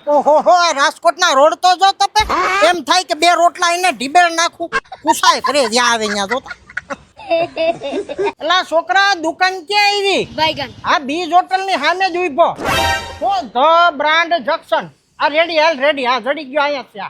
ઓહો હો રાજકોટના રોડ તો જો તપે એમ થાય કે બે રોટલા એને ઢીબેળ નાખું કુસાય કરે જ્યાં આવે ત્યાં જોતા એલા છોકરા દુકાન ક્યાં આવી बैगन આ બીજ હોટલ ની સામે જ ઉભો ઓ ધ બ્રાન્ડ જંકશન આ રેડી હાલ રેડી હા જડી ગયો અહીંયા છે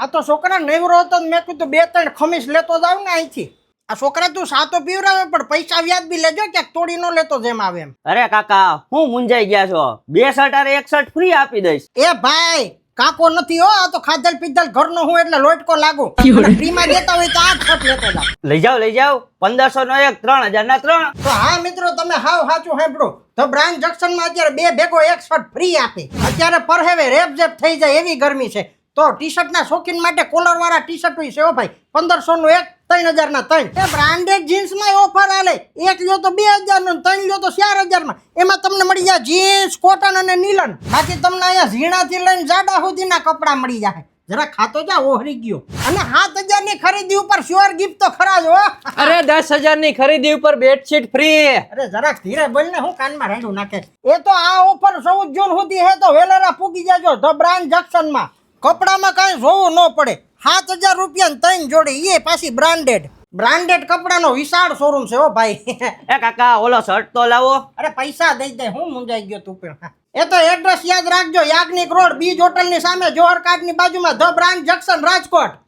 આ તો છોકરા નવરો હતો ને મેં કીધું બે ત્રણ ખમીસ લેતો જાવ ને અહીંથી આ છોકરા તું સાતો પીવરાવે પણ પૈસા વ્યાજ બી લેજો ક્યાંક તોડી નો લેતો જેમ આવે એમ અરે કાકા હું મુંજાઈ ગયા છો 2 શર્ટ અરે 1 શર્ટ ફ્રી આપી દઈશ એ ભાઈ કાકો નથી હો આ તો ખાધેલ પીધેલ ઘરનો હું એટલે લોટકો લાગુ ફ્રીમાં દેતા હોય તો આ છટ લેતો જાવ લઈ જાવ 1500 નો એક 3000 ના 3 તો હા મિત્રો તમે હાવ સાચું સાંભળો તો બ્રાન્ડ જંકશન માં અત્યારે બે ભેગો એક શર્ટ ફ્રી આપે અત્યારે પરહેવે રેપ જેપ થઈ જાય એવી ગરમી છે તો ટી શર્ટ ના શોખીન માટે કોલર વાળા ટી શર્ટ હોય છે ઓ ભાઈ 1500 નું એક 3000 ના 3 એ બ્રાન્ડેડ જીન્સ માં ઓફર આલે એક લ્યો તો 2000 નું 3 લ્યો તો 4000 માં એમાં તમને મળી જાય જીન્સ કોટન અને નીલન બાકી તમને અહીંયા ઝીણા થી લઈને જાડા સુધીના કપડા મળી જાય જરા ખાતો જા ઓહરી ગયો અને 7000 ની ખરીદી ઉપર શ્યોર ગિફ્ટ તો ખરા જ હો અરે 10,000 ની ખરીદી ઉપર બેડશીટ ફ્રી અરે જરાક ધીરે બોલ ને હું કાનમાં રેડું નાખે એ તો આ ઓફર 14 જૂન સુધી હે તો વેલેરા પૂગી જાજો ધ બ્રાન્ડ જંકશન માં કપડામાં કાંઈ જોવું ન પડે 7000 રૂપિયા 3 જોડી એ પાછી બ્રાન્ડેડ કપડાનો વિશાળ શોરૂમ છે હો ભાઈ એ કાકા ઓલો શર્ટ તો લાવો અરે પૈસા દઈ દે હું મુંજાઈ ગયો તું પણ એ તો એડ્રેસ યાદ રાખજો યાજ્ઞિક રોડ બીજ હોટલ ની સામે જોહર કાર્ડ ની બાજુમાં ધ બ્રાન્ડ જંકશન રાજકોટ